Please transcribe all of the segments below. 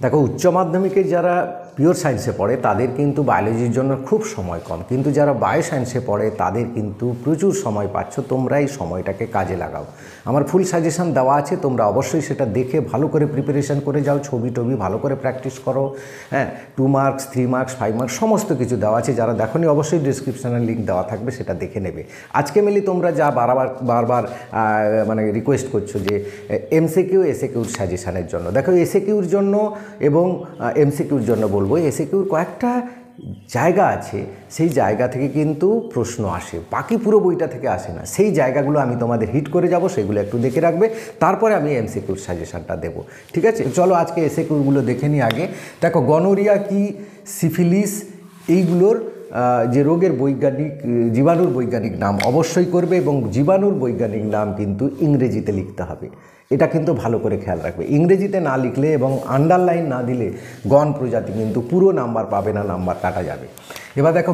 দেখো, উচ্চ মাধ্যমিকে যারা পিওর সায়েন্সে পড়ে তাদের কিন্তু বায়োলজির জন্য খুব সময় কম, কিন্তু যারা বায়ো সায়েন্সে পড়ে তাদের কিন্তু প্রচুর সময় পাচ্ছ। তোমরা এই সময়টাকে কাজে লাগাও। আমার ফুল সাজেশন দেওয়া আছে, তোমরা অবশ্যই সেটা দেখে ভালো করে প্রিপারেশান করে যাও। ছবি টবি ভালো করে প্র্যাকটিস করো। হ্যাঁ, 2 মার্কস 3 মার্কস 5 মার্কস সমস্ত কিছু দেওয়া আছে। যারা দেখোনি অবশ্যই ডিসক্রিপশানের লিঙ্ক দেওয়া থাকবে, সেটা দেখে নেবে। আজকে মেনলি তোমরা যা বারবার মানে রিকোয়েস্ট করছো যে এমসিকিউ এসএকিউর সাজেশানের জন্য। দেখো, এসএকিউর জন্য এবং এমসিকিউর জন্য বলবো, এসএকিউর কয়েকটা জায়গা আছে, সেই জায়গা থেকে কিন্তু প্রশ্ন আসে, বাকি পুরো বইটা থেকে আসে না। সেই জায়গাগুলো আমি তোমাদের হিট করে যাব, সেগুলো একটু দেখে রাখবে, তারপরে আমি এমসিকিউর সাজেশানটা দেবো। ঠিক আছে, চলো আজকে এসএকিউগুলো দেখে নিই আগে। দেখো, গনোরিয়া কি, সিফিলিস, এইগুলোর যে রোগের বৈজ্ঞানিক, জীবাণুর বৈজ্ঞানিক নাম অবশ্যই করবে, এবং জীবাণুর বৈজ্ঞানিক নাম কিন্তু ইংরেজিতে লিখতে হবে। এটা কিন্তু ভালো করে খেয়াল রাখবে। ইংরেজিতে না লিখলে এবং আন্ডারলাইন না দিলে গণ প্রজাতি কিন্তু পুরো নাম্বার পাবে না, নাম্বার কাটা যাবে। এবার দেখো,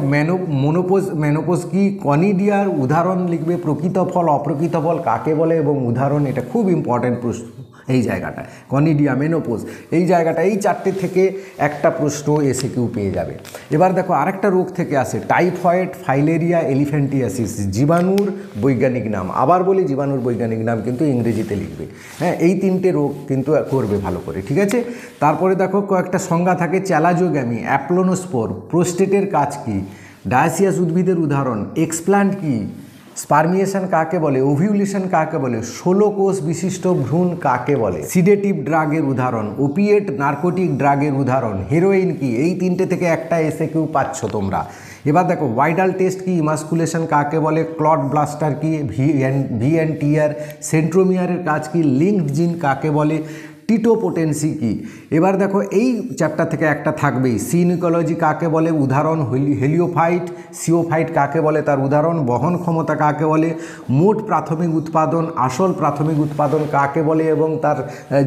মেনোপোজ কি, কনিডিয়ার উদাহরণ লিখবে, প্রকৃত ফল অপ্রকৃত ফল কাকে বলে এবং উদাহরণ। এটা খুব ইম্পর্ট্যান্ট প্রশ্ন, এই জায়গাটা কনিডিয়া, মেনোপোজ, এই জায়গাটা, এই চারটে থেকে একটা প্রশ্ন এসএকিউ পেয়ে যাবে। এবার দেখো, আরেকটা রোগ থেকে আসে, টাইফয়েড, ফাইলেরিয়া, এলিফ্যান্টিয়াসিস, জীবাণুর বৈজ্ঞানিক নাম। আবার বলি, জীবাণুর বৈজ্ঞানিক নাম কিন্তু ইংরেজিতে লিখবে। হ্যাঁ, এই তিনটে রোগ কিন্তু করবে ভালো করে। ঠিক আছে, তারপরে দেখো কয়েকটা সংজ্ঞা থাকে, চ্যালাজোগ্যামি, অ্যাপ্লোনোস্পোর, প্রোস্টেটের কাজ কি, ডায়াসিয়াস উদ্ভিদের উদাহরণ, এক্সপ্ল্যান্ট কি, স্পার্মিয়েশন কাকে বলে, ওভিউলেশন কাকে বলে, 16 কোষ বিশিষ্ট ভ্রূণ কাকে বলে, সিডেটিভ ড্রাগের উদাহরণ, ওপিয়েট নার্কোটিক ড্রাগের উদাহরণ, হেরোইন কি। এই তিনটে থেকে একটা এসএকিউ পাচ্ছ তোমরা। এবার দেখো, ভাইটাল টেস্ট কি, ইমাস্কুলেশন কাকে বলে, ক্লট ব্লাস্টার কি, ভিএনটিআর, সেন্ট্রোমিয়ারের কাজ কি, লিঙ্কড জিন কাকে বলে, টিটোপোটেন্সি কি। এবার দেখো, এই চ্যাপ্টার থেকে একটা থাকবেই, সিনিকোলজি কাকে বলে, উদাহরণ, হেলিওফাইট, সিওফাইট কাকে বলে, তার উদাহরণ, বহন ক্ষমতা কাকে বলে, মোট প্রাথমিক উৎপাদন, আসল প্রাথমিক উৎপাদন কাকে বলে এবং তার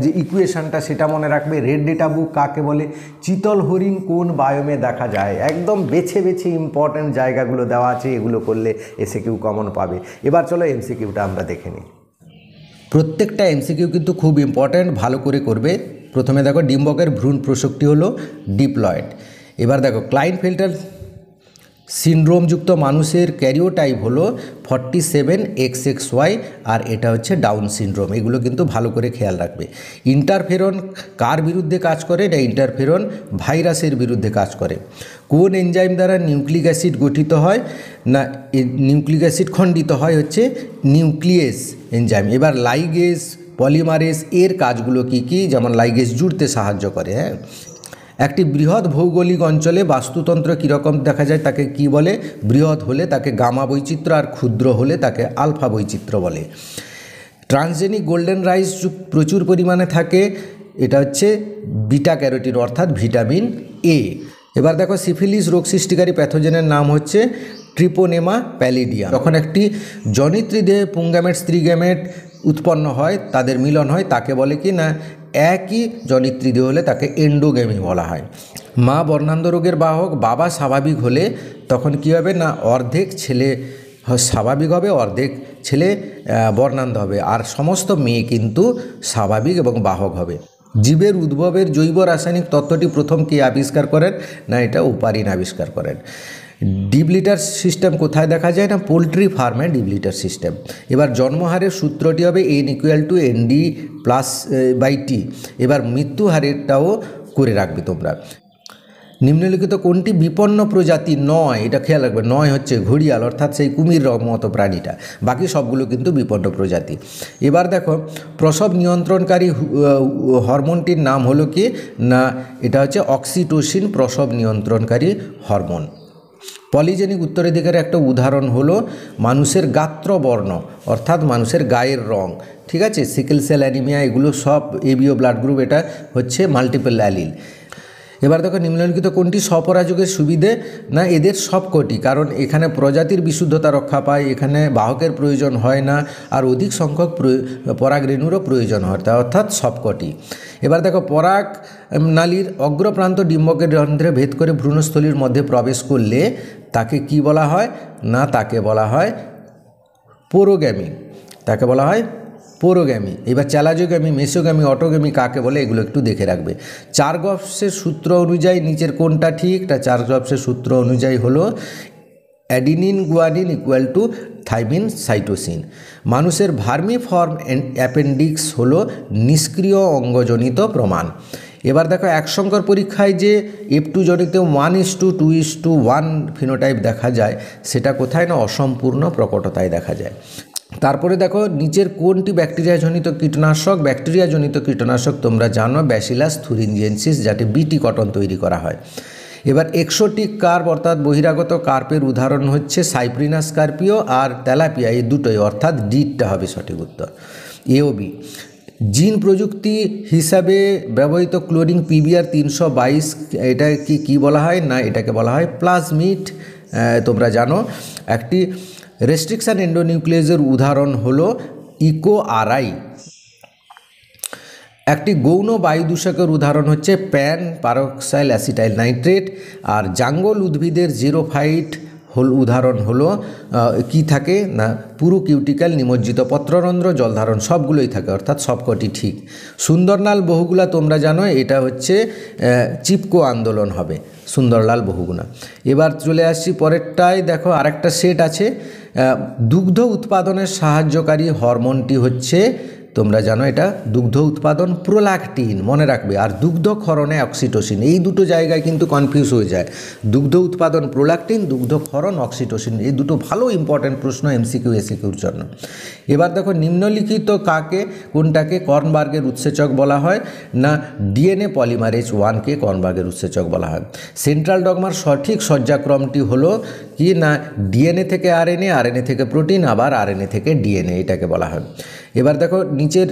যে ইকুয়েশনটা সেটা মনে রাখবে, রেড ডেটা বুক কাকে বলে, চিতল হরিণ কোন বায়োমে দেখা যায়। একদম বেছে বেছে ইম্পর্ট্যান্ট জায়গাগুলো দেওয়া আছে, এগুলো করলে এসএকিউ কমন পাবে। এবার চলো এমসিকিউটা আমরা দেখে নিই। প্রত্যেকটা এমসিকিউ কিন্তু খুব ইম্পর্ট্যান্ট, ভালো করে করবে। প্রথমে দেখো, ডিম্বকের ভ্রূণ প্রসক্তি হলো ডিপ্লয়েড। এবার দেখো, ক্লাইনফেল্টার সিনড্রোমযুক্ত মানুষের ক্যারিওটাইপ হলো 47XXY, আর এটা হচ্ছে ডাউন সিনড্রোম। এগুলো কিন্তু ভালো করে খেয়াল রাখবে। ইন্টারফেরন কার বিরুদ্ধে কাজ করে, এটা ইন্টারফেরন ভাইরাসের বিরুদ্ধে কাজ করে। কোন এনজাইম দ্বারা নিউক্লিক অ্যাসিড গঠিত হয়, না নিউক্লিক অ্যাসিড খণ্ডিত হয় হচ্ছে নিউক্লিয়েস এনজাইম। এবার লাইগেজ, পলিমারেজ এর কাজগুলো কি কি, যেমন লাইগেজ জুড়তে সাহায্য করে। হ্যাঁ, একটি বৃহৎ ভৌগোলিক অঞ্চলে বাস্তুতন্ত্র কীরকম দেখা যায় তাকে কি বলে, বৃহৎ হলে তাকে গামা বৈচিত্র্য, আর ক্ষুদ্র হলে তাকে আলফা বৈচিত্র্য বলে। ট্রান্সজেনিক গোল্ডেন রাইস প্রচুর পরিমাণে থাকে, এটা হচ্ছে বিটা ক্যারোটিন অর্থাৎ ভিটামিন এ। এবার দেখো, সিফিলিস রোগ সৃষ্টিকারী প্যাথোজেনের নাম হচ্ছে ট্রিপোনেমা প্যালিডিয়াম। যখন একটি জনিত্রী দেহে পুংগ্যামেট স্ত্রীগ্যামেট উৎপন্ন হয়, তাদের মিলন হয়, তাকে বলে কি না, একই জনিত্রী দেহ হলে তাকে এন্ডোগ্যামি বলা হয়। মা বর্ণান্ধ রোগের বাহক, বাবা স্বাভাবিক হলে তখন কী হবে না, অর্ধেক ছেলে স্বাভাবিক হবে, অর্ধেক ছেলে বর্ণান্ধ হবে, আর সমস্ত মেয়ে কিন্তু স্বাভাবিক এবং বাহক হবে। জীবের উদ্ভবের জৈব রাসায়নিক তত্ত্বটি প্রথম কে আবিষ্কার করেন, না এটা ওপারিন আবিষ্কার করেন। ডিপ লিটার সিস্টেম কোথায় দেখা যায়, না পোলট্রি ফার্মে ডিপ লিটার সিস্টেম। এবার জন্মহারের সূত্রটি হবে n=ND+/T। এবার মৃত্যু হারেরটাও করে রাখবে তোমরা। নিম্নলিখিত কোনটি বিপন্ন প্রজাতি নয়, এটা খেয়াল রাখবে। নয় হচ্ছে ঘড়িয়াল, অর্থাৎ সেই কুমির মতো প্রাণীটা, বাকি সবগুলো কিন্তু বিপন্ন প্রজাতি। এবার দেখো, প্রসব নিয়ন্ত্রণকারী হরমোনটির নাম হলো কি, না এটা হচ্ছে অক্সিটোসিন, প্রসব নিয়ন্ত্রণকারী হরমোন। পলিজেনিক উত্তরাধিকারের একটা উদাহরণ হলো মানুষের গাত্রবর্ণ, অর্থাৎ মানুষের গায়ের রং। ঠিক আছে, সিকেল সেল অ্যানিমিয়া এগুলো সব এবিও ব্লাড গ্রুপ, এটা হচ্ছে মাল্টিপল অ্যালিল। এবার দেখো, নিম্নলিখিত কোনটি স্বপরাজকের সুবিধে, না এদের সবকটি, কারণ এখানে প্রজাতির বিশুদ্ধতা রক্ষা পায়, এখানে বাহকের প্রয়োজন হয় না, আর অধিক সংখ্যক পরাগরেণুরও প্রয়োজন হয়, অর্থাৎ সবকটি। এবার দেখো, পরাগ নালীর অগ্রপ্রান্ত ডিম্বকের রন্ধ্রে ভেদ করে ভ্রূণস্থলীর মধ্যে প্রবেশ করলে তাকে কি বলা হয়, না তাকে বলা হয় পোরোগ্যামি, তাকে বলা হয় পোরোগ্যামি। এবার চ্যালাজোগ্যামি, মেসোগ্যামি, অটোগ্যামি কাকে বলে এগুলো একটু দেখে রাখবে। চার্গভসের সূত্র অনুযায়ী নিচের কোনটা ঠিক? চার্গভসের সূত্র অনুযায়ী হলো adenine guanine equal to thymine cytosine. মানুষের ভার্মিফর্ম অ্যাপেন্ডিক্স হলো নিষ্ক্রিয় অঙ্গজনিত প্রমাণ। এবার দেখো 1 সংখ্যার পরীক্ষায় যে F2 জনিত 1:2:1 ফিনোটাইপ দেখা যায় সেটা কোথায়? না অসম্পূর্ণ প্রকটতায় দেখা যায়। তারপরে দেখো নিচের কোনটি ব্যাকটেরিয়াজনিত কীটনাশক? ব্যাকটেরিয়াজনিত কীটনাশক তোমরা জানো ব্যাসিলাস থুরিনজেনসিস, যাতে বিটি কটন তৈরি করা হয়। এবার এক্সোটিক কার্প অর্থাৎ বহিরাগত কার্পের উদাহরণ হচ্ছে সাইপ্রিনাস কার্পিও আর তেলাপিয়া, এই দুটোই, অর্থাৎ ডিটটা হবে সঠিক উত্তর। এওবি। জিন প্রযুক্তি হিসাবে ব্যবহৃত ক্লোরিং PBr 322 এটা কি বলা হয়? না এটাকে বলা হয় প্লাজমিড। তোমরা জানো একটি রেস্ট্রিকশন এন্ডোনিউক্লিয়াসের উদাহরণ হলো ইকোআরআই। একটি গৌণ বায়ু দূষকের উদাহরণ হচ্ছে প্যান পারক্সাইল অ্যাসিটাইল নাইট্রেট। আর জাঙ্গল উদ্ভিদের জিরোফাইট উদাহরণ হলো কি থাকে? না পুরু কিউটিক্যাল, নিমজ্জিত পত্ররন্ধ্র, জলধারণ সবগুলোই থাকে, অর্থাৎ সবকটি ঠিক। সুন্দরলাল বহুগুণা তোমরা জানো এটা হচ্ছে চিপকো আন্দোলন হবে সুন্দরলাল বহুগুণা। এবার চলে আসছি পরেরটায়। দেখো আরেকটা সেট আছে। দুগ্ধ উৎপাদনের সাহায্যকারী হরমোনটি হচ্ছে, তোমরা জানো এটা দুগ্ধ উৎপাদন প্রোল্যাকটিন, মনে রাখবে। আর দুগ্ধ ক্ষরণে অক্সিটোসিন, এই দুটো জায়গায় কিন্তু কনফিউজ হয়ে যায়। দুগ্ধ উৎপাদন প্রোল্যাকটিন, দুগ্ধ ক্ষরণ অক্সিটোসিন, এই দুটো ভালো ইম্পর্টেন্ট প্রশ্ন MCQ SCQর জন্য। এবার দেখো নিম্নলিখিত কোনটাকে কর্নবার্গের উৎসেচক বলা হয়? না DNA পলিমারেজ 1কে কর্নবার্গের উৎসেচক বলা হয়। সেন্ট্রাল ডগমার সঠিক সজ্জাক্রমটি হলো কি? না DNA থেকে RNA, RNA থেকে প্রোটিন, আবার RNA থেকে DNA, এটাকে বলা হয়। এবার দেখো নিচের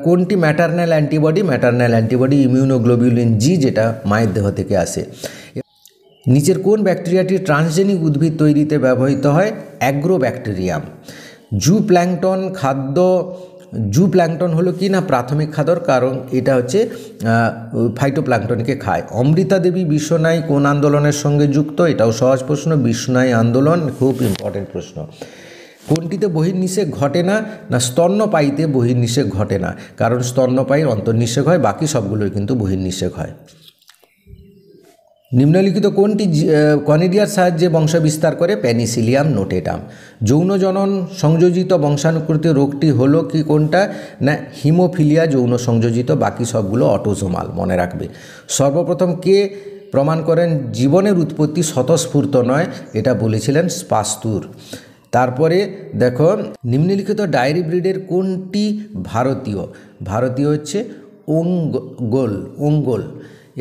কোনটি maternal antibody? Maternal antibody immunoglobulin G, যেটা মায়ের দেহ থেকে আসে। নিচের কোন ব্যাকটেরিয়াটি ট্রান্সজেনিক উদ্ভিদ তৈরিতে ব্যবহৃত হয়? অ্যাগ্রোব্যাকটেরিয়াম। জুপ্ল্যাঙ্কটন হলো কি? না প্রাথমিক খাদ্য, কারণ এটা হচ্ছে ফাইটোপ্ল্যাঙ্কটনকে খায়। অমৃতা দেবী বিশ্বনাই কোন আন্দোলনের সঙ্গে যুক্ত? এটাও সহজ প্রশ্ন, বিশ্বনাই আন্দোলন, খুব ইম্পর্টেন্ট প্রশ্ন। কোনটিতে বহির্নিষেক ঘটে না? না স্তন্যপায়ীতে বহির্নিষেক ঘটে না, কারণ স্তন্যপায়ীর অন্তর্নিষেক হয়, বাকি সবগুলোর কিন্তু বহির্নিষেক হয়। নিম্নলিখিত কোনটি কনিডিয়ার সাহায্যে বংশ বিস্তার করে? প্যানিসিলিয়াম নোটেটাম। যৌন জনন সংযোজিত বংশানুক্রমিত রোগটি হলো কি কোনটা? না হিমোফিলিয়া যৌন সংযোজিত, বাকি সবগুলো অটোজোমাল, মনে রাখবে। সর্বপ্রথম কে প্রমাণ করেন জীবনের উৎপত্তি স্বতঃস্ফূর্ত নয়? এটা বলেছিলেন পাস্তুর। তারপরে দেখো নিম্নলিখিত ডায়েরি ব্রিডের কোনটি ভারতীয় হচ্ছে ওঙ্গোল।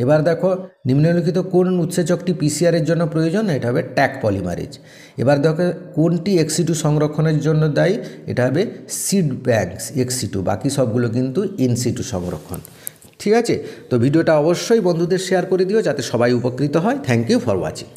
এবার দেখো নিম্নলিখিত কোন উৎসেচকটি PCR-এর জন্য প্রয়োজন? এটা হবে ট্যাক পলিমারেজ। এবার দেখো কোনটি XC2 সংরক্ষণের জন্য দায়ী? এটা হবে সিড ব্যাংকস XC2, বাকি সবগুলো কিন্তু InSitu সংরক্ষণ। ঠিক আছে, তো ভিডিওটা অবশ্যই বন্ধুদের শেয়ার করে দিও যাতে সবাই উপকৃত হয়। Thank you for watching.